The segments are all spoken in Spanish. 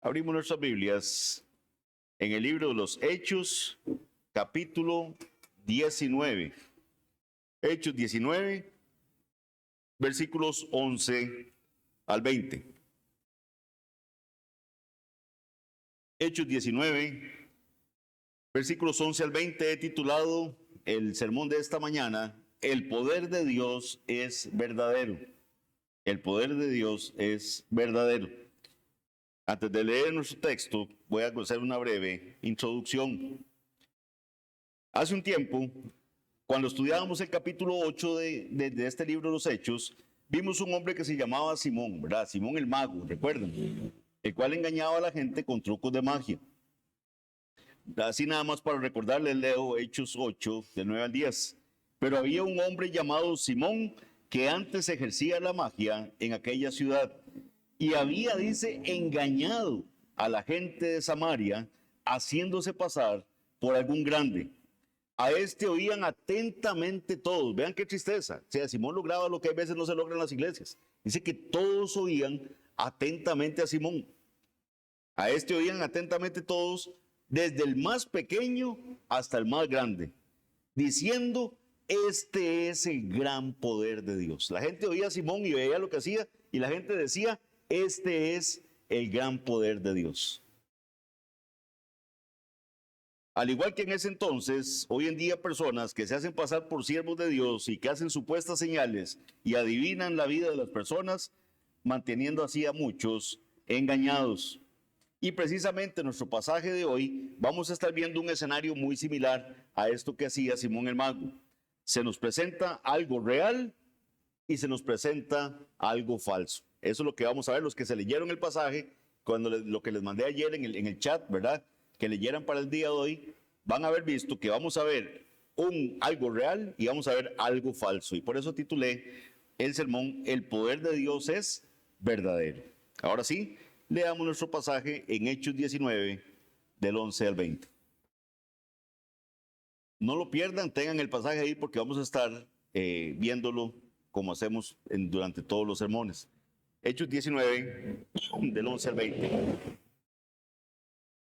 Abrimos nuestras Biblias en el libro de los Hechos, capítulo 19. Hechos 19, versículos 11 al 20. Hechos 19, versículos 11 al 20, he titulado el sermón de esta mañana, El poder de Dios es verdadero. El poder de Dios es verdadero. Antes de leer nuestro texto, voy a hacer una breve introducción. Hace un tiempo, cuando estudiábamos el capítulo 8 de este libro de los Hechos, vimos un hombre que se llamaba Simón, ¿verdad? Simón el mago, recuerden, el cual engañaba a la gente con trucos de magia. Así nada más para recordarles, leo Hechos 8, del 9 al 10. Pero había un hombre llamado Simón que antes ejercía la magia en aquella ciudad y había, dice, engañado a la gente de Samaria, haciéndose pasar por algún grande. A este oían atentamente todos. Vean qué tristeza. O sea, Simón lograba lo que a veces no se logra en las iglesias. Dice que todos oían atentamente a Simón. A este oían atentamente todos, desde el más pequeño hasta el más grande, diciendo, este es el gran poder de Dios. La gente oía a Simón y veía lo que hacía, y la gente decía, este es el gran poder de Dios. Al igual que en ese entonces, hoy en día personas que se hacen pasar por siervos de Dios y que hacen supuestas señales y adivinan la vida de las personas, manteniendo así a muchos engañados. Y precisamente en nuestro pasaje de hoy vamos a estar viendo un escenario muy similar a esto que hacía Simón el mago. Se nos presenta algo real y se nos presenta algo falso. Eso es lo que vamos a ver, los que se leyeron el pasaje, cuando lo que les mandé ayer en el chat, ¿verdad? Que leyeran para el día de hoy, van a haber visto que vamos a ver algo real y vamos a ver algo falso. Y por eso titulé el sermón, El poder de Dios es verdadero. Ahora sí, leamos nuestro pasaje en Hechos 19, del 11 al 20. No lo pierdan, tengan el pasaje ahí porque vamos a estar viéndolo como hacemos durante todos los sermones. Hechos 19, del 11 al 20.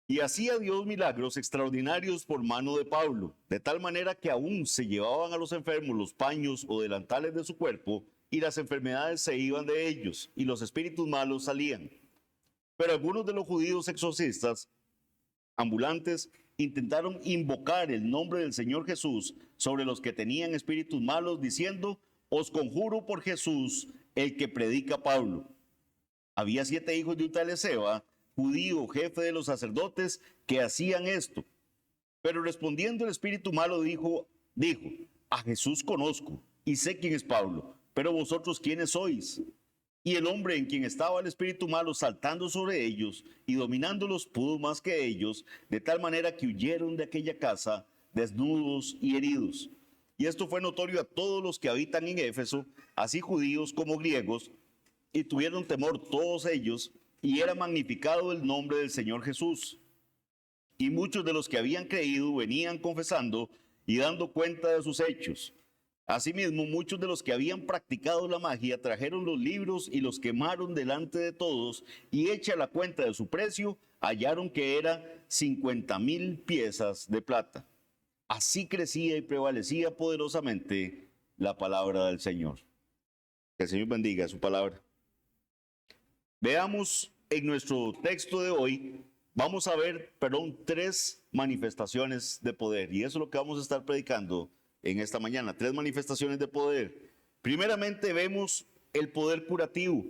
Y hacía Dios milagros extraordinarios por mano de Pablo, de tal manera que aún se llevaban a los enfermos los paños o delantales de su cuerpo, y las enfermedades se iban de ellos, y los espíritus malos salían. Pero algunos de los judíos exorcistas ambulantes intentaron invocar el nombre del Señor Jesús sobre los que tenían espíritus malos, diciendo, os conjuro por Jesús, el que predica Pablo. Había 7 hijos de un tal Esceva, judío, jefe de los sacerdotes, que hacían esto. Pero respondiendo el espíritu malo dijo, a Jesús conozco y sé quién es Pablo, pero vosotros quiénes sois. Y el hombre en quien estaba el espíritu malo saltando sobre ellos y dominándolos pudo más que ellos, de tal manera que huyeron de aquella casa desnudos y heridos. Y esto fue notorio a todos los que habitan en Éfeso, así judíos como griegos, y tuvieron temor todos ellos, y era magnificado el nombre del Señor Jesús. Y muchos de los que habían creído venían confesando y dando cuenta de sus hechos. Asimismo, muchos de los que habían practicado la magia trajeron los libros y los quemaron delante de todos, y hecha la cuenta de su precio, hallaron que era 50,000 piezas de plata. Así crecía y prevalecía poderosamente la palabra del Señor. Que el Señor bendiga su palabra. Veamos en nuestro texto de hoy, vamos a ver, 3 manifestaciones de poder, y eso es lo que vamos a estar predicando en esta mañana, 3 manifestaciones de poder. Primeramente vemos el poder curativo.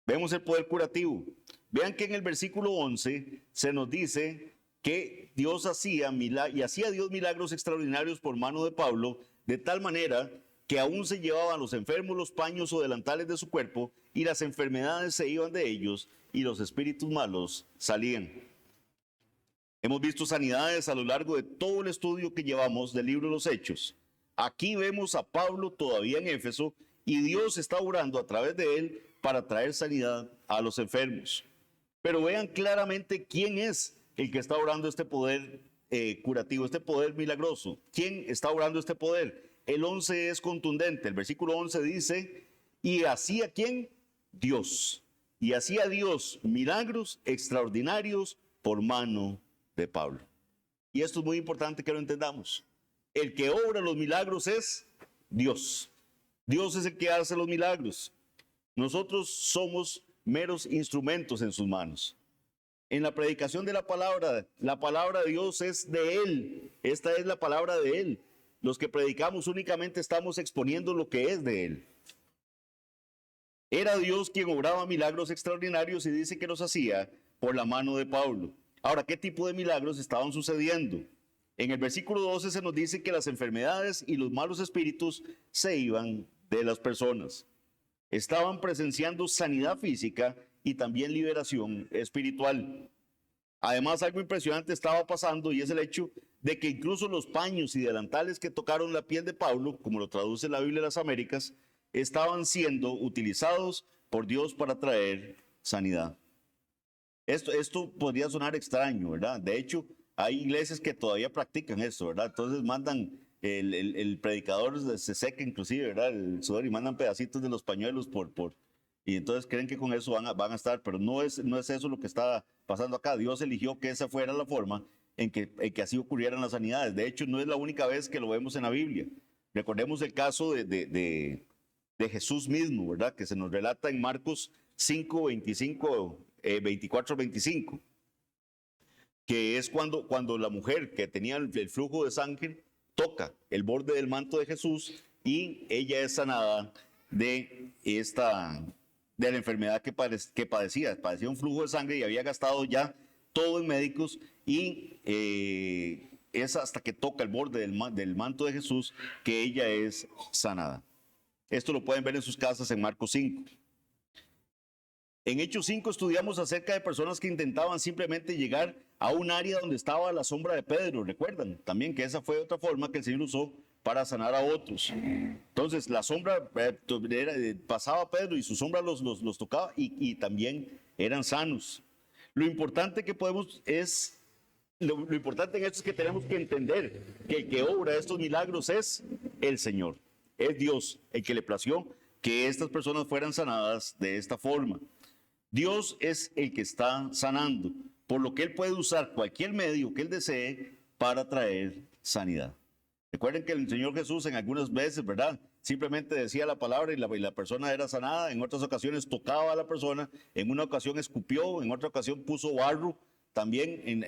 Vemos el poder curativo. Vean que en el versículo 11 se nos dice que Dios hacía Dios milagros extraordinarios por mano de Pablo, de tal manera que aún se llevaban los enfermos los paños o delantales de su cuerpo, y las enfermedades se iban de ellos, y los espíritus malos salían. Hemos visto sanidades a lo largo de todo el estudio que llevamos del libro de los Hechos. Aquí vemos a Pablo todavía en Éfeso y Dios está obrando a través de él para traer sanidad a los enfermos. Pero vean claramente quién es el que está obrando este poder curativo, este poder milagroso. ¿Quién está obrando este poder? El 11 es contundente. El versículo 11 dice, ¿y hacía quién? Dios. y hacía Dios milagros extraordinarios por mano de Pablo. Y esto es muy importante que lo entendamos. El que obra los milagros es Dios. Dios es el que hace los milagros. Nosotros somos meros instrumentos en sus manos. En la predicación de la palabra de Dios es de Él. Esta es la palabra de Él. Los que predicamos únicamente estamos exponiendo lo que es de Él. Era Dios quien obraba milagros extraordinarios y dice que los hacía por la mano de Pablo. Ahora, ¿qué tipo de milagros estaban sucediendo? En el versículo 12 se nos dice que las enfermedades y los malos espíritus se iban de las personas. Estaban presenciando sanidad física y también liberación espiritual. Además, algo impresionante estaba pasando y es el hecho de que incluso los paños y delantales que tocaron la piel de Pablo, como lo traduce la Biblia de las Américas, estaban siendo utilizados por Dios para traer sanidad. Esto podría sonar extraño, ¿verdad? De hecho, hay iglesias que todavía practican esto, ¿verdad? Entonces mandan, el predicador se seca inclusive, ¿verdad? El sudor y mandan pedacitos de los pañuelos y entonces creen que con eso van a estar, pero no es eso lo que está pasando acá. Dios eligió que esa fuera la forma en que así ocurrieran las sanidades. De hecho, no es la única vez que lo vemos en la Biblia. Recordemos el caso de Jesús mismo, ¿verdad? Que se nos relata en Marcos 5, 24, 25, que es cuando la mujer que tenía el flujo de sangre toca el borde del manto de Jesús y ella es sanada de la enfermedad que padecía. Padecía un flujo de sangre y había gastado ya todo en médicos y es hasta que toca el borde del manto de Jesús que ella es sanada. Esto lo pueden ver en sus casas en Marcos 5. En Hechos 5 estudiamos acerca de personas que intentaban simplemente llegar a un área donde estaba la sombra de Pedro. Recuerdan también que esa fue otra forma que el Señor usó para sanar a otros. Entonces la sombra pasaba a Pedro y su sombra los tocaba y también eran sanos. Lo importante que lo importante en esto es que tenemos que entender que el que obra estos milagros es el Señor. Es Dios el que le plació que estas personas fueran sanadas de esta forma. Dios es el que está sanando, por lo que Él puede usar cualquier medio que Él desee para traer sanidad. Recuerden que el Señor Jesús en algunas veces, ¿verdad? Simplemente decía la palabra y la persona era sanada. En otras ocasiones tocaba a la persona. En una ocasión escupió, en otra ocasión puso barro. También,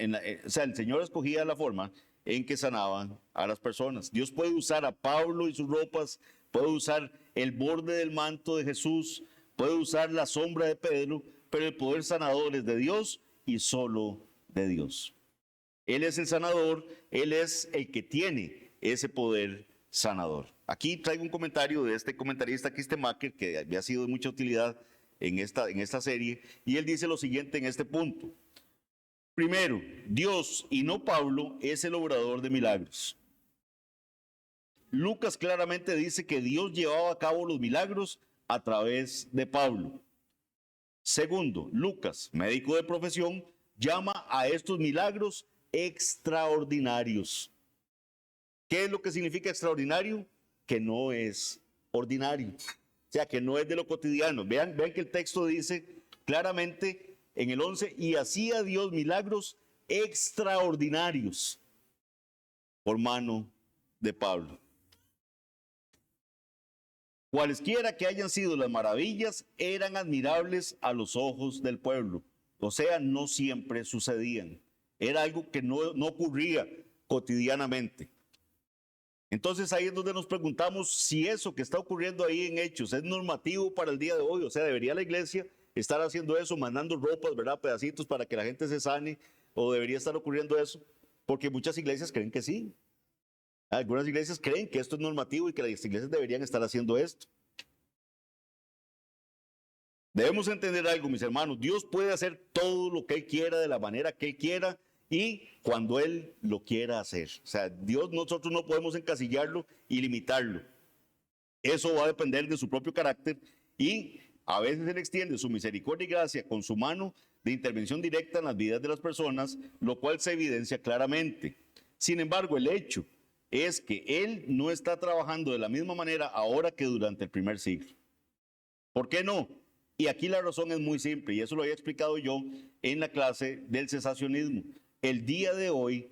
o sea, el Señor escogía la forma en que sanaban a las personas. Dios puede usar a Pablo y sus ropas, puede usar el borde del manto de Jesús, puede usar la sombra de Pedro, pero el poder sanador es de Dios y solo de Dios. Él es el sanador, Él es el que tiene ese poder sanador. Aquí traigo un comentario de este comentarista Kistemaker, que había sido de mucha utilidad en esta serie, y él dice lo siguiente en este punto. Primero, Dios y no Pablo es el obrador de milagros. Lucas claramente dice que Dios llevaba a cabo los milagros a través de Pablo. Segundo, Lucas, médico de profesión, llama a estos milagros extraordinarios. ¿Qué es lo que significa extraordinario? Que no es ordinario, o sea, que no es de lo cotidiano. Vean que el texto dice claramente en el 11, y hacía Dios milagros extraordinarios por mano de Pablo. Cualesquiera que hayan sido las maravillas, eran admirables a los ojos del pueblo. O sea, no siempre sucedían. Era algo que no ocurría cotidianamente. Entonces ahí es donde nos preguntamos si eso que está ocurriendo ahí en Hechos es normativo para el día de hoy. O sea, ¿debería la iglesia estar haciendo eso, mandando ropas, ¿verdad? Pedacitos para que la gente se sane? ¿O debería estar ocurriendo eso? Porque muchas iglesias creen que sí. Algunas iglesias creen que esto es normativo y que las iglesias deberían estar haciendo esto. Debemos entender algo, mis hermanos. Dios puede hacer todo lo que Él quiera, de la manera que Él quiera y cuando Él lo quiera hacer. O sea, Dios, nosotros no podemos encasillarlo y limitarlo. Eso va a depender de su propio carácter y a veces Él extiende su misericordia y gracia con su mano de intervención directa en las vidas de las personas, lo cual se evidencia claramente. Sin embargo, el hecho es que Él no está trabajando de la misma manera ahora que durante el primer siglo. ¿Por qué no? Y aquí la razón es muy simple, y eso lo había explicado yo en la clase del cesacionismo. El día de hoy,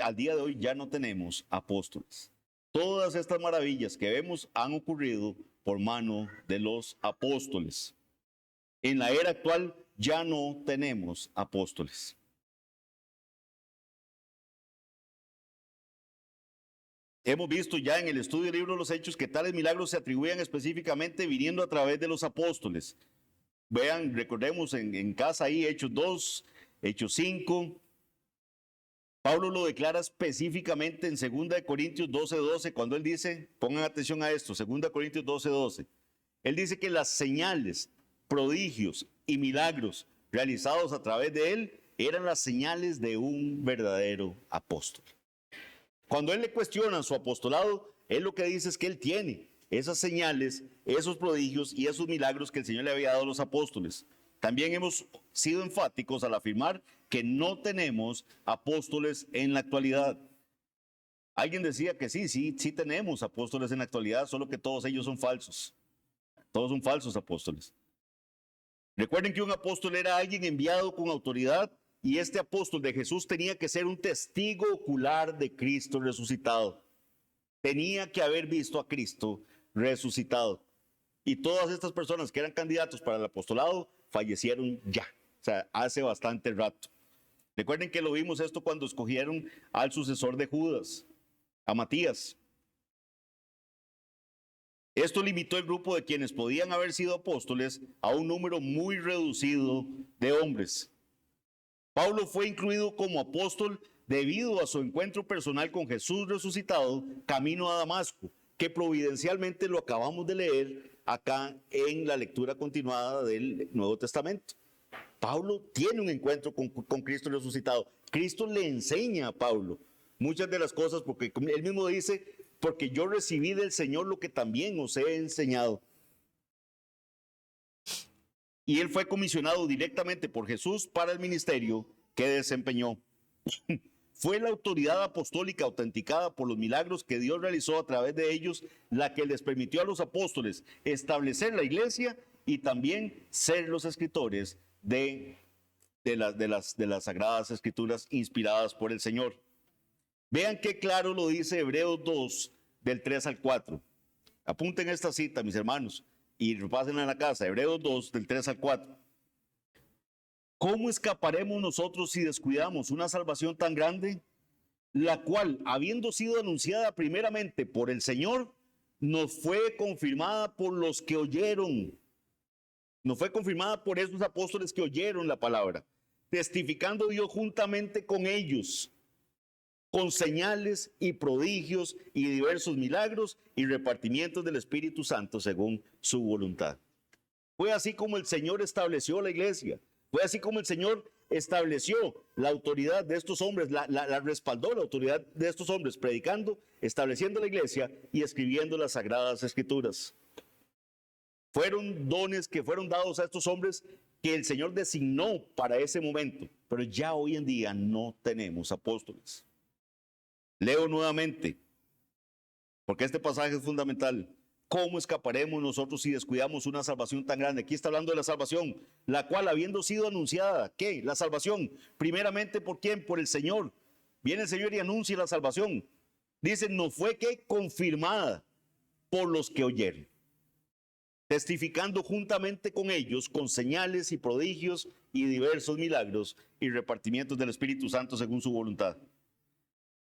al día de hoy ya no tenemos apóstoles. Todas estas maravillas que vemos han ocurrido por mano de los apóstoles. En la era actual ya no tenemos apóstoles. Hemos visto ya en el estudio del libro de los Hechos que tales milagros se atribuían específicamente viniendo a través de los apóstoles. Vean, recordemos en casa ahí, Hechos 2, Hechos 5. Pablo lo declara específicamente en 2 Corintios 12:12, cuando él dice, pongan atención a esto, 2 Corintios 12:12. Él dice que las señales, prodigios y milagros realizados a través de él eran las señales de un verdadero apóstol. Cuando él le cuestiona su apostolado, él lo que dice es que él tiene esas señales, esos prodigios y esos milagros que el Señor le había dado a los apóstoles. También hemos sido enfáticos al afirmar que no tenemos apóstoles en la actualidad. Alguien decía que sí tenemos apóstoles en la actualidad, solo que todos ellos son falsos. Todos son falsos apóstoles. Recuerden que un apóstol era alguien enviado con autoridad y este apóstol de Jesús tenía que ser un testigo ocular de Cristo resucitado. Tenía que haber visto a Cristo resucitado. Y todas estas personas que eran candidatos para el apostolado fallecieron ya, o sea, hace bastante rato. Recuerden que lo vimos esto cuando escogieron al sucesor de Judas, a Matías. Esto limitó el grupo de quienes podían haber sido apóstoles a un número muy reducido de hombres. Pablo fue incluido como apóstol debido a su encuentro personal con Jesús resucitado camino a Damasco, que providencialmente lo acabamos de leer acá en la lectura continuada del Nuevo Testamento. Pablo tiene un encuentro con Cristo resucitado. Cristo le enseña a Pablo muchas de las cosas, porque él mismo dice, porque yo recibí del Señor lo que también os he enseñado. Y él fue comisionado directamente por Jesús para el ministerio que desempeñó. Fue la autoridad apostólica autenticada por los milagros que Dios realizó a través de ellos la que les permitió a los apóstoles establecer la iglesia y también ser los escritores de las Sagradas Escrituras inspiradas por el Señor. Vean qué claro lo dice Hebreos 2, del 3 al 4. Apunten esta cita, mis hermanos, y repásenla en la casa. Hebreos 2, del 3 al 4. ¿Cómo escaparemos nosotros si descuidamos una salvación tan grande, la cual, habiendo sido anunciada primeramente por el Señor, nos fue confirmada por los que oyeron? Nos fue confirmada por esos apóstoles que oyeron la palabra, testificando Dios juntamente con ellos, con señales y prodigios y diversos milagros y repartimientos del Espíritu Santo según su voluntad. Fue así como el Señor estableció la iglesia. Fue así como el Señor estableció la autoridad de estos hombres, la respaldó la autoridad de estos hombres, predicando, estableciendo la iglesia y escribiendo las Sagradas Escrituras. Fueron dones que fueron dados a estos hombres que el Señor designó para ese momento, pero ya hoy en día no tenemos apóstoles. Leo nuevamente, porque este pasaje es fundamental. ¿Cómo escaparemos nosotros si descuidamos una salvación tan grande? Aquí está hablando de la salvación, la cual habiendo sido anunciada, ¿qué? La salvación, primeramente ¿por quién? Por el Señor. Viene el Señor y anuncia la salvación. Dicen, no fue que confirmada por los que oyeron, testificando juntamente con ellos con señales y prodigios y diversos milagros y repartimientos del Espíritu Santo según su voluntad.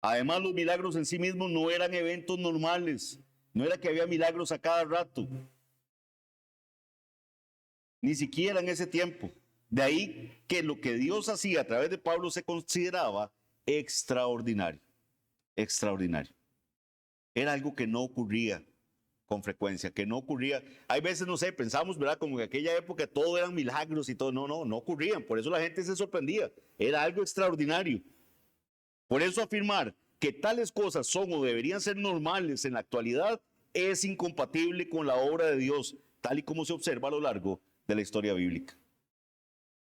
Además, los milagros en sí mismos no eran eventos normales. No era que había milagros a cada rato. Ni siquiera en ese tiempo. De ahí que lo que Dios hacía a través de Pablo se consideraba extraordinario. Extraordinario. Era algo que no ocurría con frecuencia, que no ocurría. Hay veces, no sé, pensamos, ¿verdad? Como en aquella época todo eran milagros y todo. No ocurrían. Por eso la gente se sorprendía. Era algo extraordinario. Por eso afirmar que tales cosas son o deberían ser normales en la actualidad es incompatible con la obra de Dios, tal y como se observa a lo largo de la historia bíblica.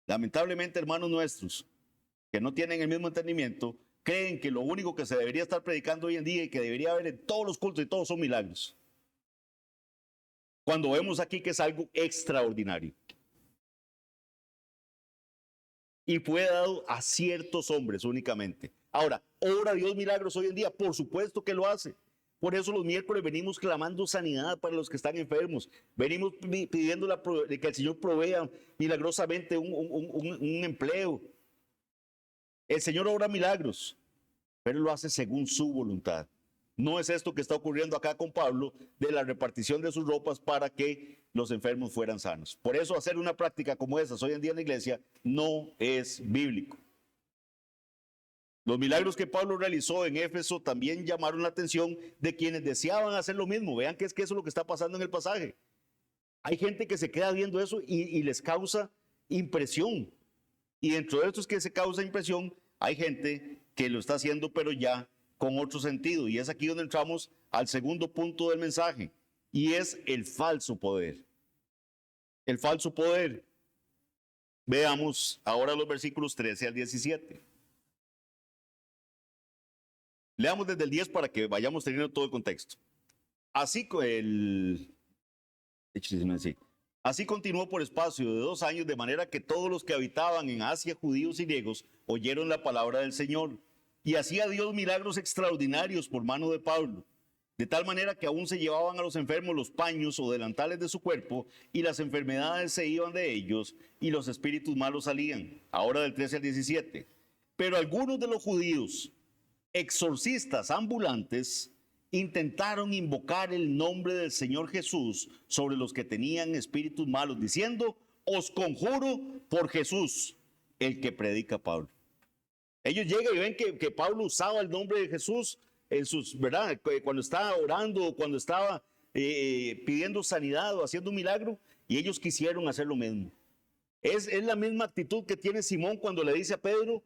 Lamentablemente, hermanos nuestros, que no tienen el mismo entendimiento, creen que lo único que se debería estar predicando hoy en día y que debería haber en todos los cultos y todos son milagros. Cuando vemos aquí que es algo extraordinario. Y fue dado a ciertos hombres únicamente. Ahora, ¿obra Dios milagros hoy en día? Por supuesto que lo hace. Por eso los miércoles venimos clamando sanidad para los que están enfermos. Venimos pidiendo que el Señor provea milagrosamente un empleo. El Señor obra milagros, pero lo hace según su voluntad. No es esto que está ocurriendo acá con Pablo, de la repartición de sus ropas para que los enfermos fueran sanos. Por eso hacer una práctica como esa hoy en día en la iglesia no es bíblico. Los milagros que Pablo realizó en Éfeso también llamaron la atención de quienes deseaban hacer lo mismo. Vean que es eso lo que está pasando en el pasaje. Hay gente que se queda viendo eso y les causa impresión. Y dentro de estos que se causa impresión, hay gente que lo está haciendo, pero ya con otro sentido. Y es aquí donde entramos al segundo punto del mensaje. Y es el falso poder. El falso poder. Veamos ahora los versículos 13 al 17. Leamos desde el 10 para que vayamos teniendo todo el contexto. Así continuó por espacio de 2 años, de manera que todos los que habitaban en Asia, judíos y griegos, oyeron la palabra del Señor. Y hacía Dios milagros extraordinarios por mano de Pablo, de tal manera que aún se llevaban a los enfermos los paños o delantales de su cuerpo, y las enfermedades se iban de ellos, y los espíritus malos salían. Ahora del 13 al 17. Pero algunos de los judíos, exorcistas ambulantes, intentaron invocar el nombre del Señor Jesús sobre los que tenían espíritus malos, diciendo: os conjuro por Jesús, el que predica Pablo. Ellos llegan y ven que Pablo usaba el nombre de Jesús en sus, ¿verdad? Cuando estaba orando, cuando estaba pidiendo sanidad o haciendo un milagro, y ellos quisieron hacer lo mismo. Es la misma actitud que tiene Simón cuando le dice a Pedro: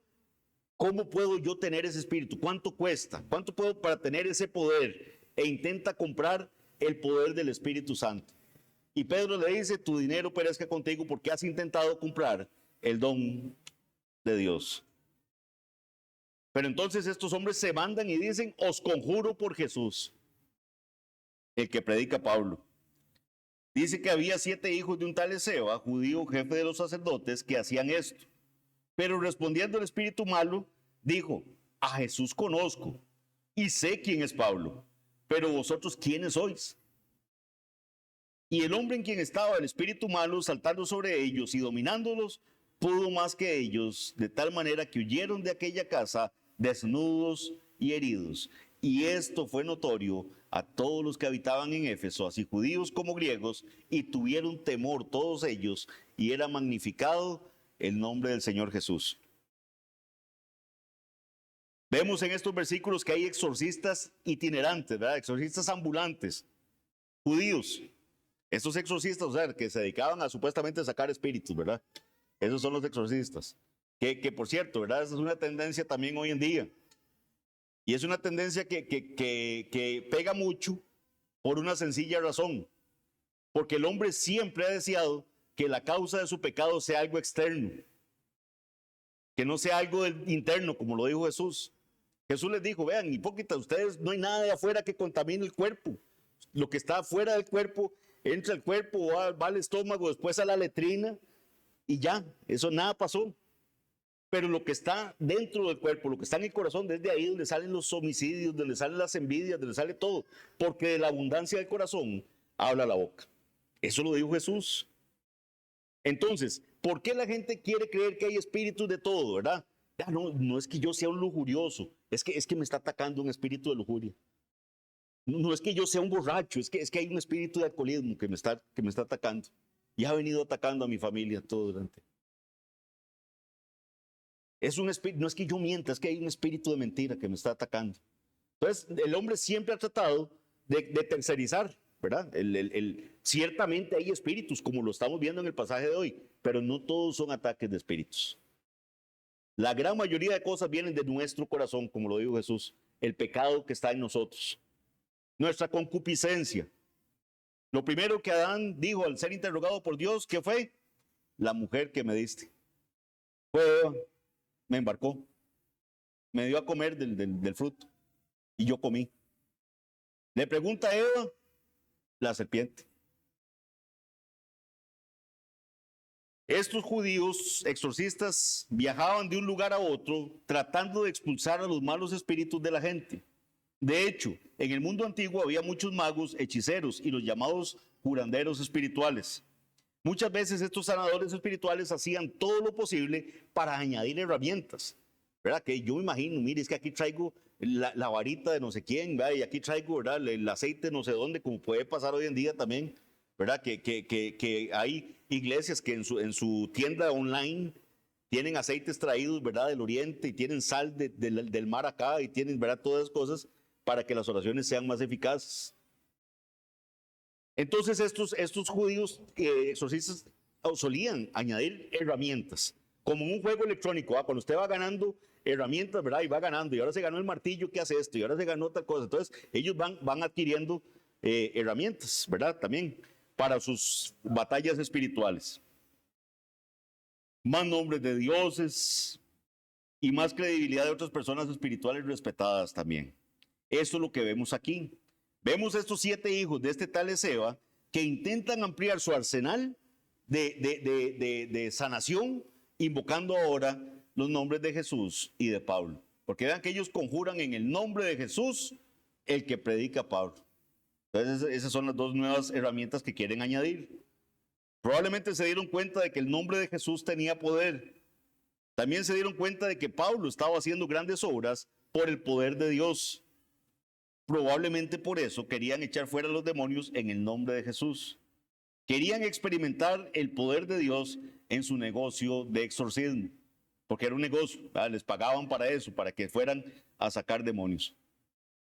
¿cómo puedo yo tener ese espíritu? ¿Cuánto cuesta? ¿Cuánto puedo para tener ese poder? E intenta comprar el poder del Espíritu Santo. Y Pedro le dice: tu dinero perezca contigo, porque has intentado comprar el don de Dios. Pero entonces estos hombres se mandan y dicen: os conjuro por Jesús, el que predica Pablo. Dice que había 7 hijos de un tal Esceva, judío, jefe de los sacerdotes, que hacían esto. Pero respondiendo el espíritu malo, dijo: a Jesús conozco y sé quién es Pablo, pero vosotros ¿quiénes sois? Y el hombre en quien estaba el espíritu malo, saltando sobre ellos y dominándolos, pudo más que ellos, de tal manera que huyeron de aquella casa desnudos y heridos. Y esto fue notorio a todos los que habitaban en Éfeso, así judíos como griegos, y tuvieron temor todos ellos, y era magnificado el nombre del Señor Jesús. Vemos en estos versículos que hay exorcistas itinerantes, ¿verdad? Exorcistas ambulantes, judíos. Estos exorcistas, o sea, que se dedicaban a supuestamente sacar espíritus, ¿verdad? Esos son los exorcistas. Que por cierto, ¿verdad? Esa es una tendencia también hoy en día. Y es una tendencia que pega mucho por una sencilla razón. Porque el hombre siempre ha deseado que la causa de su pecado sea algo externo, que no sea algo interno, como lo dijo Jesús. Jesús les dijo: vean, hipócritas, ustedes, no hay nada de afuera que contamine el cuerpo. Lo que está afuera del cuerpo entra al cuerpo, va al estómago, después a la letrina, y ya, eso nada pasó. Pero lo que está dentro del cuerpo, lo que está en el corazón, desde ahí donde salen los homicidios, donde salen las envidias, donde sale todo, porque de la abundancia del corazón habla la boca. Eso lo dijo Jesús. Entonces, ¿por qué la gente quiere creer que hay espíritus de todo, verdad? No es que yo sea un lujurioso, es que me está atacando un espíritu de lujuria. No es que yo sea un borracho, es que hay un espíritu de alcoholismo que me está atacando. Y ha venido atacando a mi familia todo durante. No es que yo mienta, es que hay un espíritu de mentira que me está atacando. Entonces, el hombre siempre ha tratado de tercerizar, ¿verdad? Ciertamente hay espíritus, como lo estamos viendo en el pasaje de hoy, pero no todos son ataques de espíritus. La gran mayoría de cosas vienen de nuestro corazón, como lo dijo Jesús, el pecado que está en nosotros, nuestra concupiscencia. Lo primero que Adán dijo al ser interrogado por Dios, ¿qué fue? La mujer que me diste. Fue Eva, me embarcó, me dio a comer del fruto y yo comí. Le pregunta a Eva, la serpiente. Estos judíos exorcistas viajaban de un lugar a otro tratando de expulsar a los malos espíritus de la gente. De hecho, en el mundo antiguo había muchos magos, hechiceros y los llamados curanderos espirituales. Muchas veces estos sanadores espirituales hacían todo lo posible para añadir herramientas, ¿verdad? Que yo me imagino, mire, es que aquí traigo la varita de no sé quién, ¿verdad? Y aquí traigo, ¿verdad?, el aceite de no sé dónde, como puede pasar hoy en día también, ¿verdad? Que hay iglesias que en su tienda online tienen aceites traídos, ¿verdad?, del oriente, y tienen sal del mar acá, y tienen, ¿verdad?, todas esas cosas para que las oraciones sean más eficaces. Entonces estos judíos exorcistas solían añadir herramientas, como en un juego electrónico, cuando usted va ganando herramientas, ¿verdad? Y va ganando, y ahora se ganó el martillo que hace esto, y ahora se ganó otra cosa. Entonces ellos van adquiriendo herramientas, ¿verdad? También para sus batallas espirituales. Más nombres de dioses y más credibilidad de otras personas espirituales respetadas también. Eso es lo que vemos aquí. Vemos estos 7 hijos de este tal Esceva que intentan ampliar su arsenal de sanación, invocando ahora los nombres de Jesús y de Pablo. Porque vean que ellos conjuran en el nombre de Jesús, el que predica Pablo. Entonces esas son las 2 nuevas herramientas que quieren añadir. Probablemente se dieron cuenta de que el nombre de Jesús tenía poder. También se dieron cuenta de que Pablo estaba haciendo grandes obras por el poder de Dios. Probablemente por eso querían echar fuera a los demonios en el nombre de Jesús. Querían experimentar el poder de Dios en su negocio de exorcismo, porque era un negocio, ¿verdad? Les pagaban para eso, para que fueran a sacar demonios.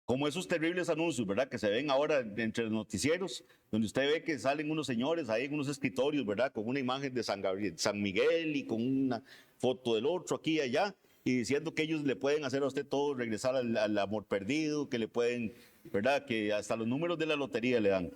Como esos terribles anuncios, ¿verdad?, que se ven ahora entre los noticieros, donde usted ve que salen unos señores ahí en unos escritorios, ¿verdad?, con una imagen de San Miguel y con una foto del otro aquí y allá, y diciendo que ellos le pueden hacer a usted todo, regresar al amor perdido, que le pueden, ¿verdad?, que hasta los números de la lotería le dan.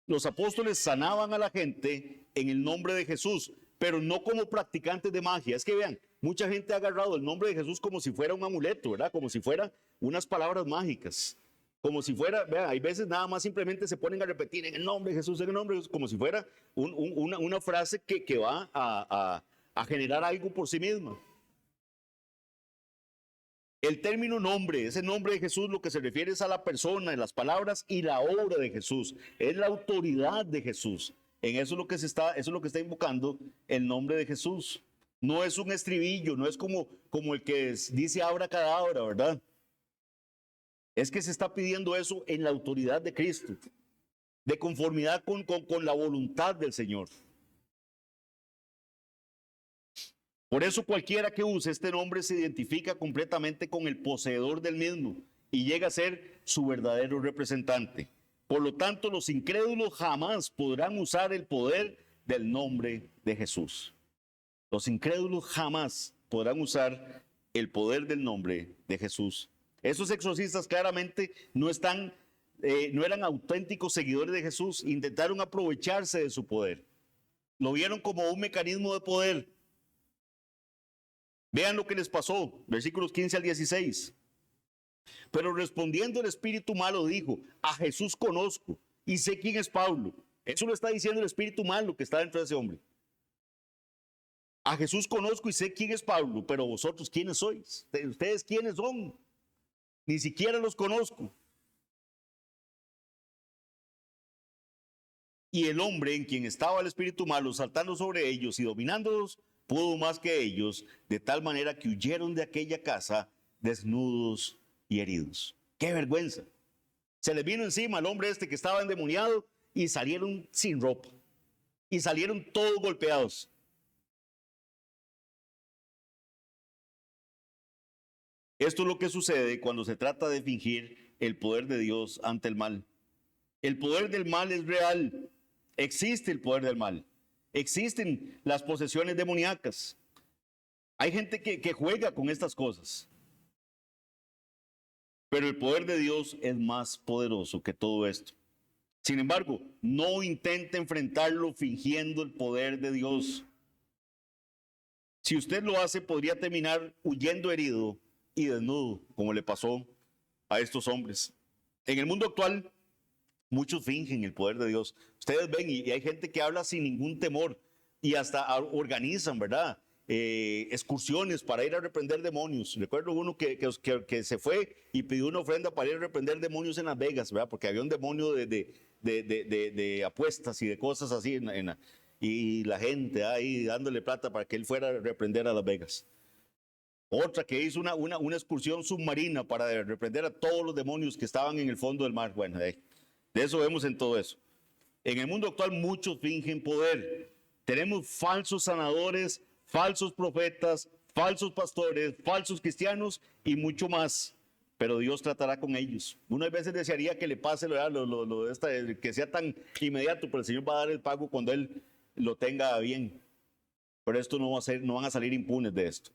Los apóstoles sanaban a la gente en el nombre de Jesús, pero no como practicantes de magia. Es que vean, mucha gente ha agarrado el nombre de Jesús como si fuera un amuleto, ¿verdad?, como si fuera unas palabras mágicas. Como si fuera, vean, hay veces nada más simplemente se ponen a repetir en el nombre de Jesús, en el nombre de Jesús, como si fuera una frase que va a generar algo por sí misma. El término nombre, ese nombre de Jesús, lo que se refiere es a la persona, las palabras y la obra de Jesús. Es la autoridad de Jesús. En eso es lo que eso es lo que está invocando el nombre de Jesús. No es un estribillo, no es como el que dice abracadabra, ¿verdad? Es que se está pidiendo eso en la autoridad de Cristo, de conformidad con la voluntad del Señor. Por eso cualquiera que use este nombre se identifica completamente con el poseedor del mismo y llega a ser su verdadero representante. Por lo tanto, los incrédulos jamás podrán usar el poder del nombre de Jesús. Los incrédulos jamás podrán usar el poder del nombre de Jesús. Esos exorcistas claramente no eran auténticos seguidores de Jesús, intentaron aprovecharse de su poder. Lo vieron como un mecanismo de poder. Vean lo que les pasó, versículos 15 al 16. Pero respondiendo el espíritu malo dijo, a Jesús conozco y sé quién es Pablo. Eso lo está diciendo el espíritu malo que está dentro de ese hombre. A Jesús conozco y sé quién es Pablo, pero vosotros, ¿quiénes sois? ¿Ustedes quiénes son? Ni siquiera los conozco. Y el hombre en quien estaba el espíritu malo saltando sobre ellos y dominándolos, pudo más que ellos, de tal manera que huyeron de aquella casa desnudos y heridos. ¡Qué vergüenza! Se les vino encima al hombre este que estaba endemoniado y salieron sin ropa. Y salieron todos golpeados. Esto es lo que sucede cuando se trata de fingir el poder de Dios ante el mal. El poder del mal es real. Existe el poder del mal. Existen las posesiones demoníacas. Hay gente que juega con estas cosas. Pero el poder de Dios es más poderoso que todo esto. Sin embargo, no intente enfrentarlo fingiendo el poder de Dios. Si usted lo hace, podría terminar huyendo herido y desnudo, como le pasó a estos hombres. En el mundo actual, Muchos fingen el poder de Dios. Ustedes ven y hay gente que habla sin ningún temor y hasta organizan, ¿verdad? Excursiones para ir a reprender demonios. Recuerdo uno que se fue y pidió una ofrenda para ir a reprender demonios en Las Vegas, ¿verdad? Porque había un demonio de apuestas y de cosas así. Y la gente ahí dándole plata para que él fuera a reprender a Las Vegas. Otra que hizo una excursión submarina para reprender a todos los demonios que estaban en el fondo del mar. Bueno, de eso vemos en todo eso. En el mundo actual muchos fingen poder. Tenemos falsos sanadores, falsos profetas, falsos pastores, falsos cristianos y mucho más. Pero Dios tratará con ellos. Uno a veces desearía que le pase que sea tan inmediato, pero el Señor va a dar el pago cuando Él lo tenga bien. Pero esto no van a salir impunes de esto.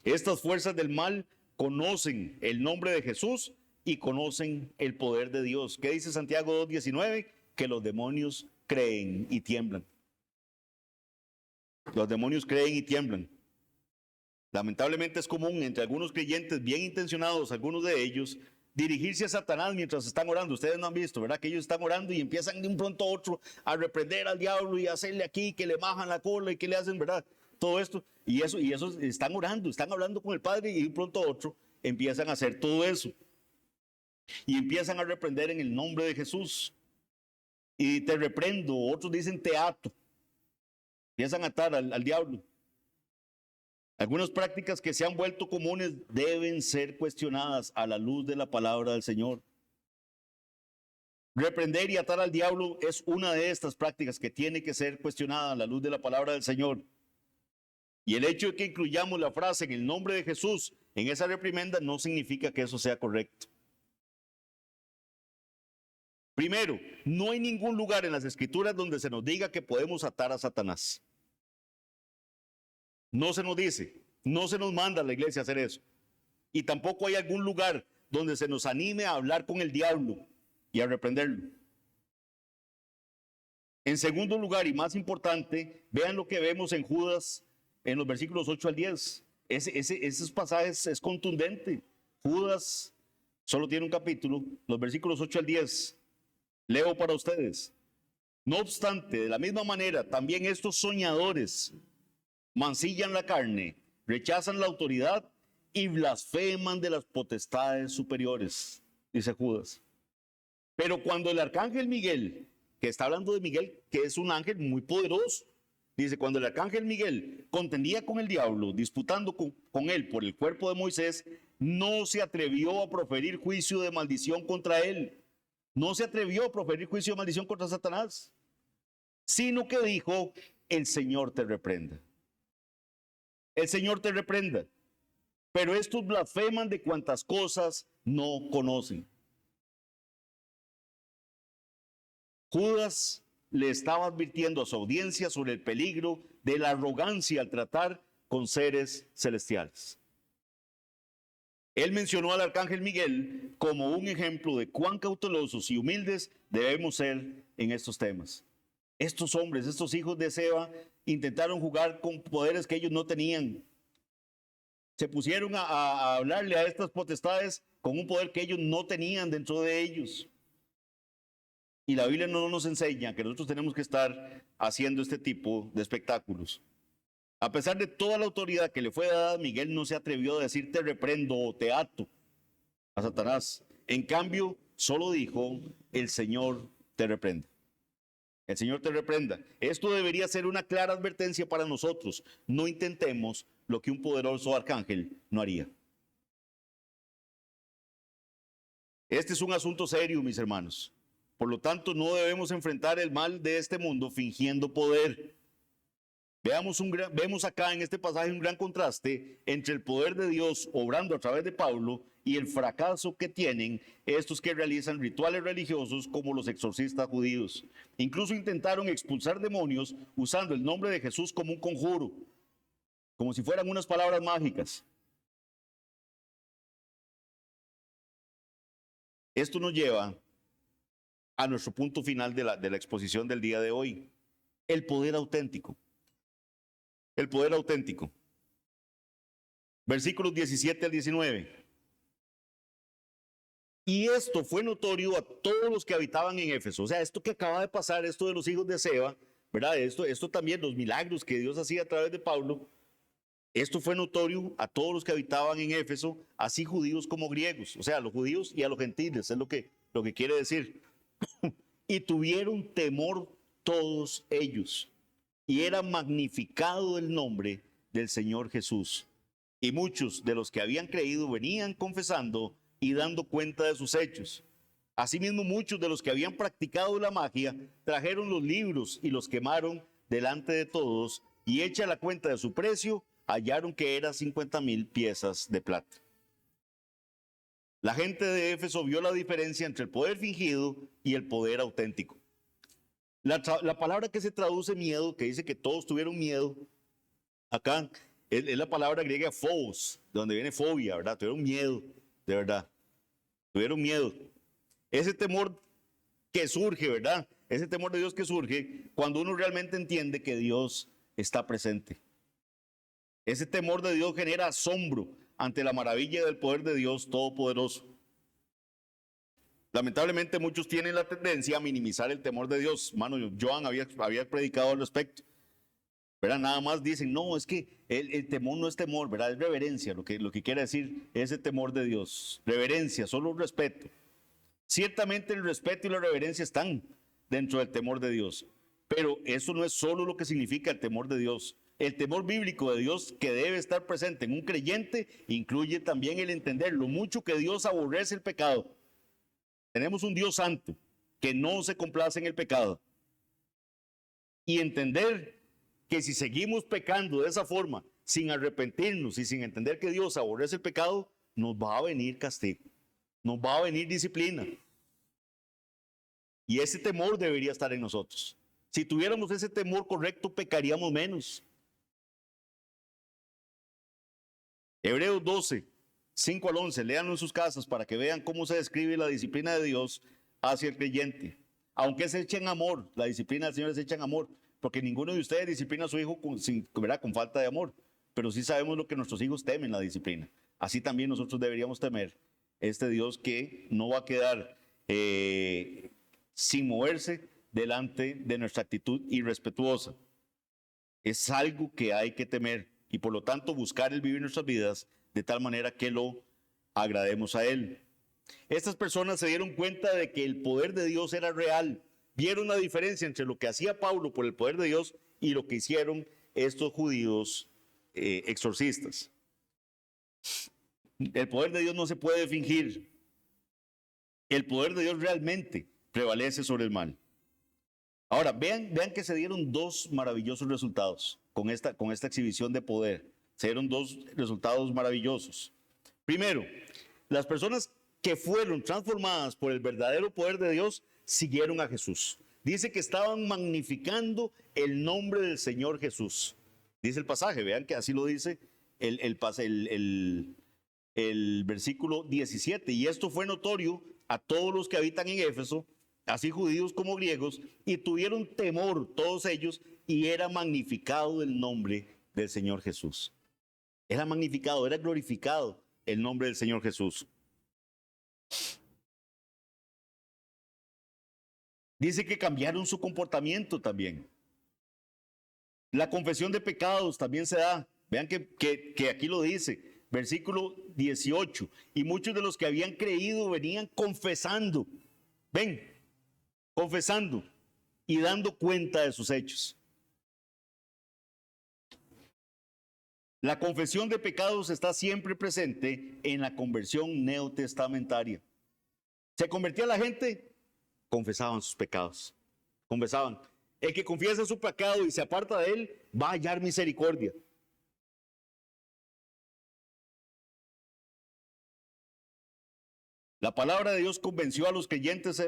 Estas fuerzas del mal conocen el nombre de Jesús y conocen el poder de Dios. ¿Qué dice Santiago 2:19? Que los demonios creen y tiemblan. Los demonios creen y tiemblan. Lamentablemente es común entre algunos creyentes bien intencionados, algunos de ellos, dirigirse a Satanás mientras están orando. Ustedes no han visto, ¿verdad? Que ellos están orando y empiezan de un pronto a otro a reprender al diablo y hacerle aquí, que le bajan la cola y que le hacen, ¿verdad? Todo esto. Y eso están orando, están hablando con el Padre y de un pronto a otro empiezan a hacer todo eso. Y empiezan a reprender en el nombre de Jesús. Y te reprendo, otros dicen te ato. Empiezan a atar al diablo. Algunas prácticas que se han vuelto comunes deben ser cuestionadas a la luz de la palabra del Señor. Reprender y atar al diablo es una de estas prácticas que tiene que ser cuestionada a la luz de la palabra del Señor. Y el hecho de que incluyamos la frase en el nombre de Jesús en esa reprimenda no significa que eso sea correcto. Primero, no hay ningún lugar en las Escrituras donde se nos diga que podemos atar a Satanás. No se nos dice, no se nos manda a la iglesia a hacer eso. Y tampoco hay algún lugar donde se nos anime a hablar con el diablo y a reprenderlo. En segundo lugar, y más importante, vean lo que vemos en Judas en los versículos 8 al 10. Esos pasajes es contundente. Judas solo tiene un capítulo, los versículos 8 al 10. Leo para ustedes. No obstante, de la misma manera, también estos soñadores mancillan la carne, rechazan la autoridad y blasfeman de las potestades superiores, dice Judas. Pero cuando el arcángel Miguel, que está hablando de Miguel, que es un ángel muy poderoso, dice, cuando el arcángel Miguel contendía con el diablo, disputando con él por el cuerpo de Moisés, no se atrevió a proferir juicio de maldición contra él. No se atrevió a proferir juicio de maldición contra Satanás, sino que dijo, el Señor te reprenda. El Señor te reprenda. Pero estos blasfeman de cuantas cosas no conocen. Judas le estaba advirtiendo a su audiencia sobre el peligro de la arrogancia al tratar con seres celestiales. Él mencionó al arcángel Miguel como un ejemplo de cuán cautelosos y humildes debemos ser en estos temas. Estos hombres, estos hijos de Seba, intentaron jugar con poderes que ellos no tenían. Se pusieron a hablarle a estas potestades con un poder que ellos no tenían dentro de ellos. Y la Biblia no nos enseña que nosotros tenemos que estar haciendo este tipo de espectáculos. A pesar de toda la autoridad que le fue dada, Miguel no se atrevió a decir te reprendo o te ato a Satanás. En cambio, solo dijo, el Señor te reprenda. El Señor te reprenda. Esto debería ser una clara advertencia para nosotros. No intentemos lo que un poderoso arcángel no haría. Este es un asunto serio, mis hermanos. Por lo tanto, no debemos enfrentar el mal de este mundo fingiendo poder. Vemos acá en este pasaje un gran contraste entre el poder de Dios obrando a través de Pablo y el fracaso que tienen estos que realizan rituales religiosos como los exorcistas judíos. Incluso intentaron expulsar demonios usando el nombre de Jesús como un conjuro, como si fueran unas palabras mágicas. Esto nos lleva a nuestro punto final de la exposición del día de hoy, el poder auténtico. El poder auténtico. Versículos 17 al 19. Y esto fue notorio a todos los que habitaban en Éfeso. O sea, esto que acaba de pasar, esto de los hijos de Seba, ¿verdad? Esto también, los milagros que Dios hacía a través de Pablo, esto fue notorio a todos los que habitaban en Éfeso, así judíos como griegos. O sea, a los judíos y a los gentiles, es lo que quiere decir. Y tuvieron temor todos ellos. Y era magnificado el nombre del Señor Jesús. Y muchos de los que habían creído venían confesando y dando cuenta de sus hechos. Asimismo, muchos de los que habían practicado la magia trajeron los libros y los quemaron delante de todos, y hecha la cuenta de su precio, hallaron que eran 50,000 piezas de plata. La gente de Éfeso vio la diferencia entre el poder fingido y el poder auténtico. La palabra que se traduce miedo, que dice que todos tuvieron miedo, acá es la palabra griega phobos, de donde viene fobia, ¿verdad? Tuvieron miedo, de verdad. Tuvieron miedo. Ese temor que surge, ¿verdad? Ese temor de Dios que surge cuando uno realmente entiende que Dios está presente. Ese temor de Dios genera asombro ante la maravilla del poder de Dios Todopoderoso. Lamentablemente muchos tienen la tendencia a minimizar el temor de Dios. Mano, Joan había predicado al respecto. ¿Verdad? Nada más dicen, no, es que el temor no es temor, ¿verdad? Es reverencia, lo que quiere decir ese temor de Dios. Reverencia, solo respeto. Ciertamente el respeto y la reverencia están dentro del temor de Dios, pero eso no es solo lo que significa el temor de Dios. El temor bíblico de Dios que debe estar presente en un creyente incluye también el entender lo mucho que Dios aborrece el pecado. Tenemos un Dios santo que no se complace en el pecado. Y entender que si seguimos pecando de esa forma, sin arrepentirnos y sin entender que Dios aborrece el pecado, nos va a venir castigo, nos va a venir disciplina. Y ese temor debería estar en nosotros. Si tuviéramos ese temor correcto, pecaríamos menos. Hebreos 12, 5 al 11, léanlo en sus casas para que vean cómo se describe la disciplina de Dios hacia el creyente. Aunque se eche en amor, la disciplina del Señor se echa en amor, porque ninguno de ustedes disciplina a su hijo con falta de amor, pero sí sabemos lo que nuestros hijos temen, la disciplina. Así también nosotros deberíamos temer este Dios que no va a quedar sin moverse delante de nuestra actitud irrespetuosa. Es algo que hay que temer y por lo tanto buscar el vivir nuestras vidas de tal manera que lo agrademos a Él. Estas personas se dieron cuenta de que el poder de Dios era real. Vieron la diferencia entre lo que hacía Pablo por el poder de Dios y lo que hicieron estos judíos exorcistas. El poder de Dios no se puede fingir. El poder de Dios realmente prevalece sobre el mal. Ahora, vean que se dieron dos maravillosos resultados con esta exhibición de poder. Se dieron dos resultados maravillosos. Primero, las personas que fueron transformadas por el verdadero poder de Dios siguieron a Jesús. Dice que estaban magnificando el nombre del Señor Jesús. Dice el pasaje, vean que así lo dice el versículo 17. Y esto fue notorio a todos los que habitan en Éfeso, así judíos como griegos, y tuvieron temor todos ellos, y era magnificado el nombre del Señor Jesús. Era magnificado, era glorificado el nombre del Señor Jesús. Dice que cambiaron su comportamiento también. La confesión de pecados también se da. Vean que aquí lo dice, versículo 18. Y muchos de los que habían creído venían confesando. Ven, confesando y dando cuenta de sus hechos. La confesión de pecados está siempre presente en la conversión neotestamentaria. Se convertía la gente, confesaban sus pecados. Confesaban. El que confiesa su pecado y se aparta de él, va a hallar misericordia. La palabra de Dios convenció a los creyentes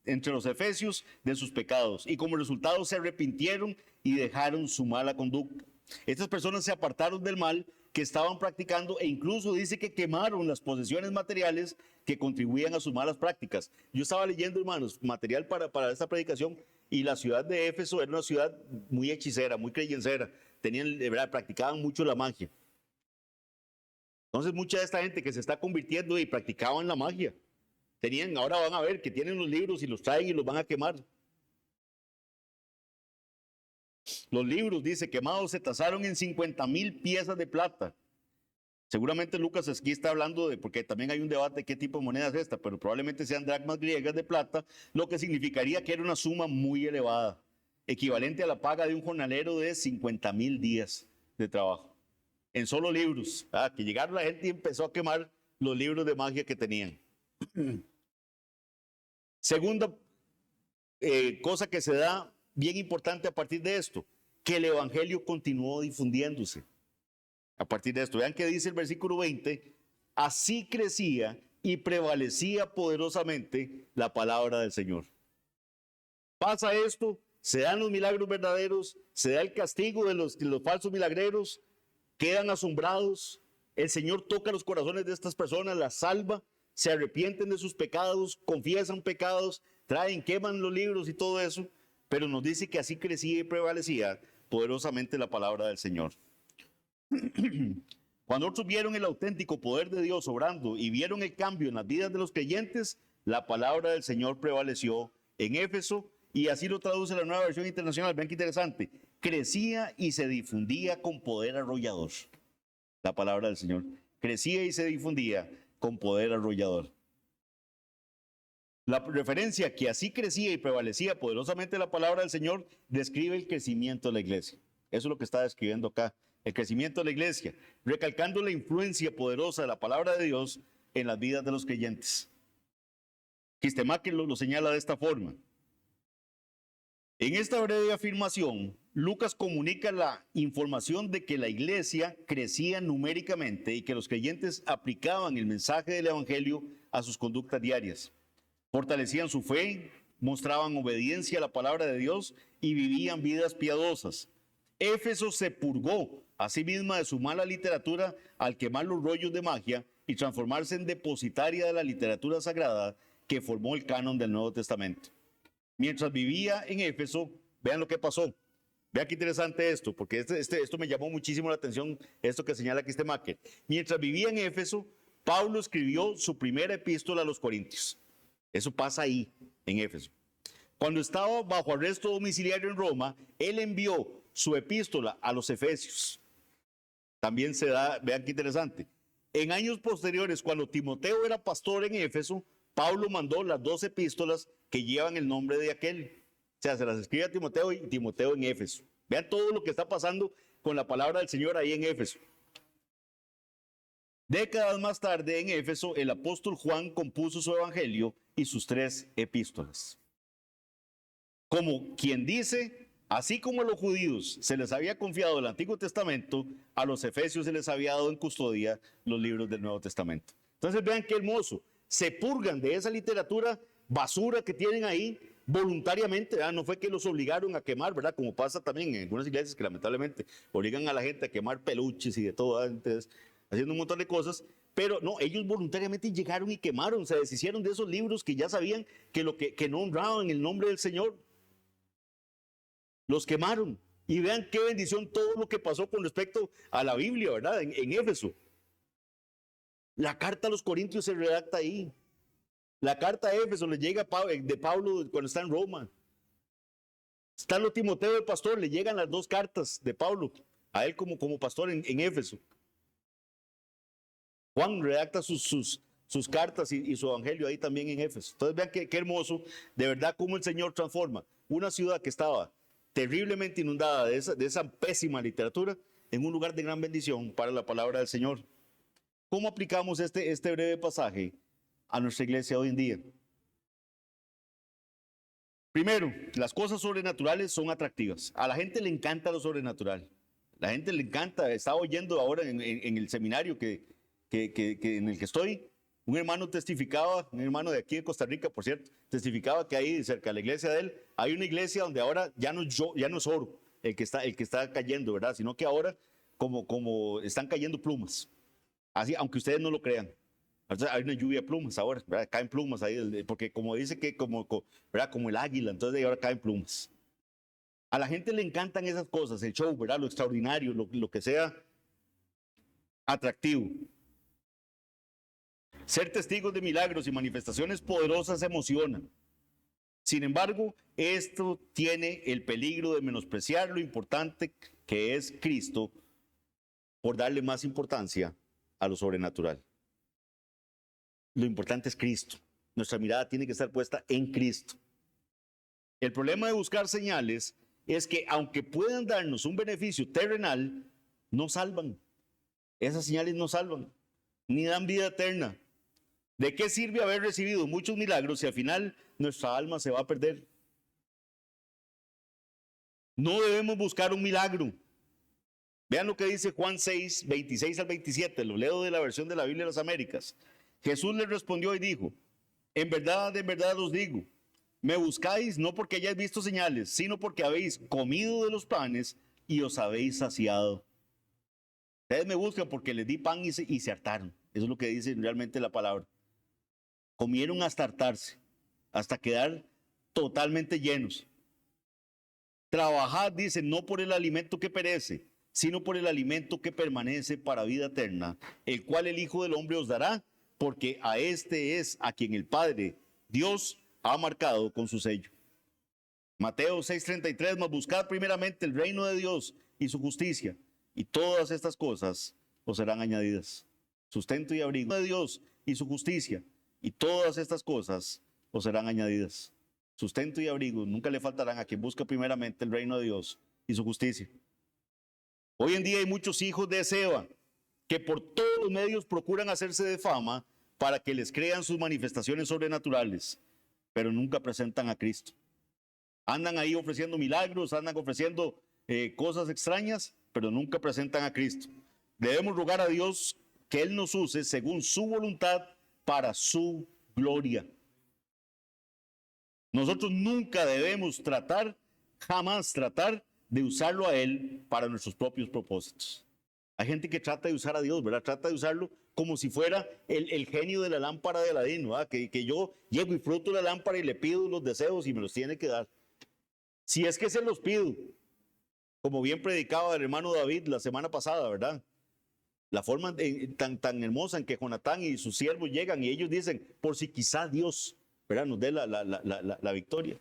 entre los efesios de sus pecados y como resultado se arrepintieron y dejaron su mala conducta. Estas personas se apartaron del mal que estaban practicando e incluso dice que quemaron las posesiones materiales que contribuían a sus malas prácticas. Yo estaba leyendo, hermanos, material para esta predicación y la ciudad de Éfeso era una ciudad muy hechicera, muy creyencera. Practicaban mucho la magia. Entonces mucha de esta gente que se está convirtiendo y practicaban la magia, ahora van a ver que tienen los libros y los traen y los van a quemar. Los libros, dice, quemados se tasaron en 50,000 piezas de plata. Seguramente Lucas aquí está hablando de, porque también hay un debate de qué tipo de moneda es esta, pero probablemente sean dracmas griegas de plata, lo que significaría que era una suma muy elevada, equivalente a la paga de un jornalero de 50,000 días de trabajo. En solo libros, que llegaron la gente y empezó a quemar los libros de magia que tenían. Segunda cosa que se da bien importante a partir de esto, que el evangelio continuó difundiéndose. A partir de esto, vean que dice el versículo 20, así crecía y prevalecía poderosamente la palabra del Señor. Pasa esto, se dan los milagros verdaderos, se da el castigo de los falsos milagreros, quedan asombrados, el Señor toca los corazones de estas personas, las salva, se arrepienten de sus pecados, confiesan pecados, queman los libros y todo eso, pero nos dice que así crecía y prevalecía poderosamente la palabra del Señor. Cuando otros vieron el auténtico poder de Dios obrando y vieron el cambio en las vidas de los creyentes, la palabra del Señor prevaleció en Éfeso, y así lo traduce la Nueva Versión Internacional. Vean qué interesante, crecía y se difundía con poder arrollador. La palabra del Señor crecía y se difundía con poder arrollador. La referencia que así crecía y prevalecía poderosamente la palabra del Señor describe el crecimiento de la iglesia. Eso es lo que está describiendo acá, el crecimiento de la iglesia, recalcando la influencia poderosa de la palabra de Dios en las vidas de los creyentes. Quistemaque lo señala de esta forma. En esta breve afirmación, Lucas comunica la información de que la iglesia crecía numéricamente y que los creyentes aplicaban el mensaje del evangelio a sus conductas diarias. Fortalecían su fe, mostraban obediencia a la palabra de Dios y vivían vidas piadosas. Éfeso se purgó a sí misma de su mala literatura al quemar los rollos de magia y transformarse en depositaria de la literatura sagrada que formó el canon del Nuevo Testamento. Mientras vivía en Éfeso, vean lo que pasó. Vean qué interesante esto, porque esto me llamó muchísimo la atención, esto que señala Quistemaque. Mientras vivía en Éfeso, Pablo escribió su primera epístola a los Corintios. Eso pasa ahí, en Éfeso. Cuando estaba bajo arresto domiciliario en Roma, él envió su epístola a los Efesios. También se da, vean qué interesante. En años posteriores, cuando Timoteo era pastor en Éfeso, Pablo mandó las 2 epístolas que llevan el nombre de aquel. O sea, se las escribe a Timoteo y Timoteo en Éfeso. Vean todo lo que está pasando con la palabra del Señor ahí en Éfeso. Décadas más tarde, en Éfeso, el apóstol Juan compuso su evangelio y sus 3 epístolas. Como quien dice, así como a los judíos se les había confiado el Antiguo Testamento, a los efesios se les había dado en custodia los libros del Nuevo Testamento. Entonces vean qué hermoso, se purgan de esa literatura basura que tienen ahí voluntariamente, ¿verdad? No fue que los obligaron a quemar, ¿verdad? Como pasa también en algunas iglesias que lamentablemente obligan a la gente a quemar peluches y de todo, ¿verdad? Entonces, haciendo un montón de cosas, pero no, ellos voluntariamente llegaron y quemaron, se deshicieron de esos libros que ya sabían que no honraban el nombre del Señor. Los quemaron. Y vean qué bendición todo lo que pasó con respecto a la Biblia, ¿verdad? En Éfeso. La carta a los Corintios se redacta ahí. La carta a Éfeso le llega de Pablo cuando está en Roma. Está lo Timoteo el pastor, le llegan las 2 cartas de Pablo a él como pastor en Éfeso. Juan redacta sus cartas y su evangelio ahí también en Éfeso. Entonces vean qué hermoso, de verdad, cómo el Señor transforma una ciudad que estaba terriblemente inundada de esa pésima literatura en un lugar de gran bendición para la palabra del Señor. ¿Cómo aplicamos este breve pasaje a nuestra iglesia hoy en día? Primero, las cosas sobrenaturales son atractivas. A la gente le encanta lo sobrenatural. La gente le encanta. Estaba oyendo ahora en el seminario en el que estoy, un hermano testificaba, un hermano de aquí de Costa Rica, por cierto, testificaba que ahí cerca de la iglesia de él, hay una iglesia donde ahora ya no es oro el que está cayendo, ¿verdad? Sino que ahora como están cayendo plumas. Así, aunque ustedes no lo crean. Entonces, hay una lluvia de plumas ahora, ¿verdad? Caen plumas ahí, porque como dice que ¿verdad? Como el águila, entonces ahora caen plumas. A la gente le encantan esas cosas, el show, ¿verdad? Lo extraordinario, lo que sea atractivo. Ser testigos de milagros y manifestaciones poderosas emociona. Sin embargo, esto tiene el peligro de menospreciar lo importante que es Cristo por darle más importancia a lo sobrenatural. Lo importante es Cristo. Nuestra mirada tiene que estar puesta en Cristo. El problema de buscar señales es que aunque puedan darnos un beneficio terrenal, no salvan. Esas señales no salvan, ni dan vida eterna. ¿De qué sirve haber recibido muchos milagros si al final nuestra alma se va a perder? No debemos buscar un milagro. Vean lo que dice Juan 6, 26 al 27, lo leo de la versión de la Biblia de las Américas. Jesús les respondió y dijo, en verdad os digo, me buscáis no porque hayáis visto señales, sino porque habéis comido de los panes y os habéis saciado. Ustedes me buscan porque les di pan y se hartaron. Eso es lo que dice realmente la palabra. Comieron hasta hartarse, hasta quedar totalmente llenos. Trabajad, dice, no por el alimento que perece, sino por el alimento que permanece para vida eterna, el cual el Hijo del Hombre os dará, porque a este es a quien el Padre, Dios, ha marcado con su sello. Mateo 6:33, mas buscad primeramente el reino de Dios y su justicia, y todas estas cosas os serán añadidas. Sustento y abrigo de Dios y su justicia, y todas estas cosas os serán añadidas. Sustento y abrigo nunca le faltarán a quien busca primeramente el reino de Dios y su justicia. Hoy en día hay muchos hijos de Seba que por todos los medios procuran hacerse de fama para que les crean sus manifestaciones sobrenaturales, pero nunca presentan a Cristo. Andan ahí ofreciendo milagros, andan ofreciendo cosas extrañas, pero nunca presentan a Cristo. Debemos rogar a Dios que Él nos use según su voluntad para su gloria. Nosotros nunca debemos jamás tratar de usarlo a Él para nuestros propios propósitos. Hay gente que trata de usar a Dios, ¿verdad? Trata de usarlo como si fuera el genio de la lámpara de Aladín, ¿verdad? Que yo llego y froto la lámpara y le pido los deseos y me los tiene que dar. Si es que se los pido, como bien predicaba el hermano David la semana pasada, ¿verdad? La forma tan hermosa en que Jonatán y sus siervos llegan y ellos dicen, por si quizá Dios, ¿verdad?, nos dé la victoria.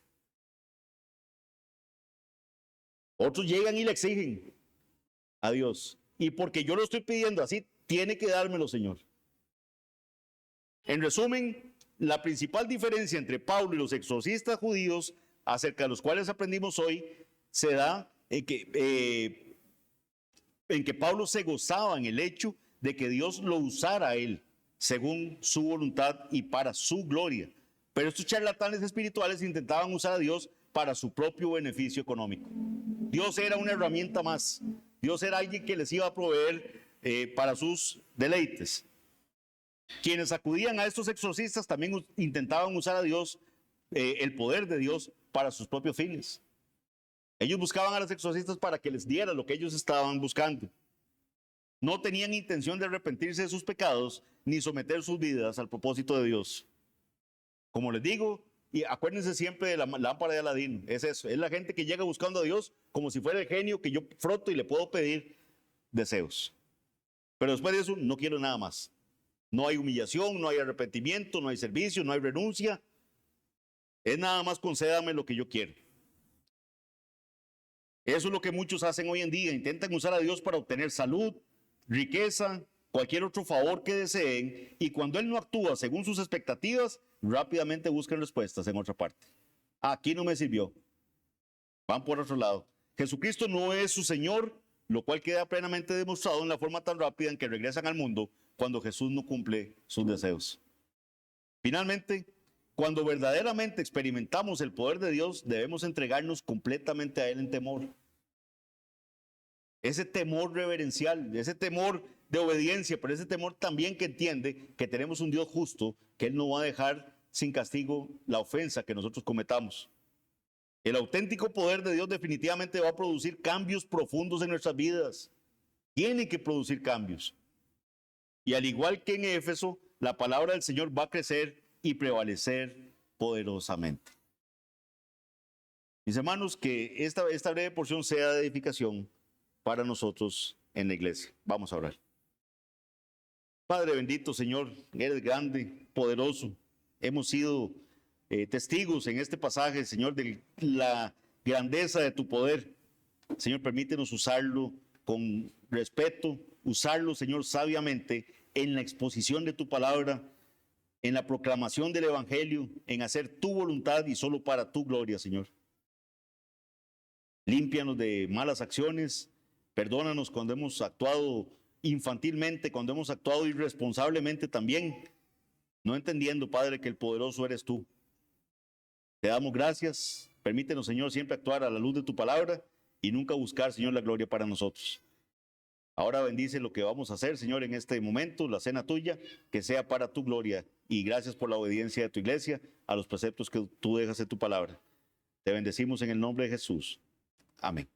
Otros llegan y le exigen a Dios. Y porque yo lo estoy pidiendo así, tiene que dármelo, Señor. En resumen, la principal diferencia entre Pablo y los exorcistas judíos, acerca de los cuales aprendimos hoy, se da en que Pablo se gozaba en el hecho de que Dios lo usara a él, según su voluntad y para su gloria. Pero estos charlatanes espirituales intentaban usar a Dios para su propio beneficio económico. Dios era una herramienta más. Dios era alguien que les iba a proveer para sus deleites. Quienes acudían a estos exorcistas también intentaban usar a Dios, el poder de Dios, para sus propios fines. Ellos buscaban a los exorcistas para que les diera lo que ellos estaban buscando. No tenían intención de arrepentirse de sus pecados ni someter sus vidas al propósito de Dios. Como les digo, y acuérdense siempre de la lámpara de Aladín, es eso, es la gente que llega buscando a Dios como si fuera el genio que yo froto y le puedo pedir deseos. Pero después de eso no quiero nada más. No hay humillación, no hay arrepentimiento, no hay servicio, no hay renuncia. Es nada más concédame lo que yo quiero. Eso es lo que muchos hacen hoy en día. Intentan usar a Dios para obtener salud, riqueza, cualquier otro favor que deseen. Y cuando Él no actúa según sus expectativas, rápidamente buscan respuestas en otra parte. Aquí no me sirvió. Van por otro lado. Jesucristo no es su Señor, lo cual queda plenamente demostrado en la forma tan rápida en que regresan al mundo cuando Jesús no cumple sus deseos. Finalmente, cuando verdaderamente experimentamos el poder de Dios, debemos entregarnos completamente a Él en temor. Ese temor reverencial, ese temor de obediencia, pero ese temor también que entiende que tenemos un Dios justo, que Él no va a dejar sin castigo la ofensa que nosotros cometamos. El auténtico poder de Dios definitivamente va a producir cambios profundos en nuestras vidas. Tiene que producir cambios. Y al igual que en Éfeso, la palabra del Señor va a crecer y prevalecer poderosamente. Mis hermanos, que esta breve porción sea de edificación para nosotros en la iglesia. Vamos a orar. Padre bendito, Señor, eres grande, poderoso. Hemos sido testigos en este pasaje, Señor, de la grandeza de tu poder. Señor, permítenos usarlo con respeto, usarlo, Señor, sabiamente en la exposición de tu palabra, en la proclamación del evangelio, en hacer tu voluntad y solo para tu gloria, Señor. Límpianos de malas acciones, perdónanos cuando hemos actuado infantilmente, cuando hemos actuado irresponsablemente también, no entendiendo, Padre, que el poderoso eres tú. Te damos gracias, permítenos, Señor, siempre actuar a la luz de tu palabra y nunca buscar, Señor, la gloria para nosotros. Ahora bendice lo que vamos a hacer, Señor, en este momento, la cena tuya, que sea para tu gloria. Y gracias por la obediencia de tu iglesia a los preceptos que tú dejas en tu palabra. Te bendecimos en el nombre de Jesús. Amén.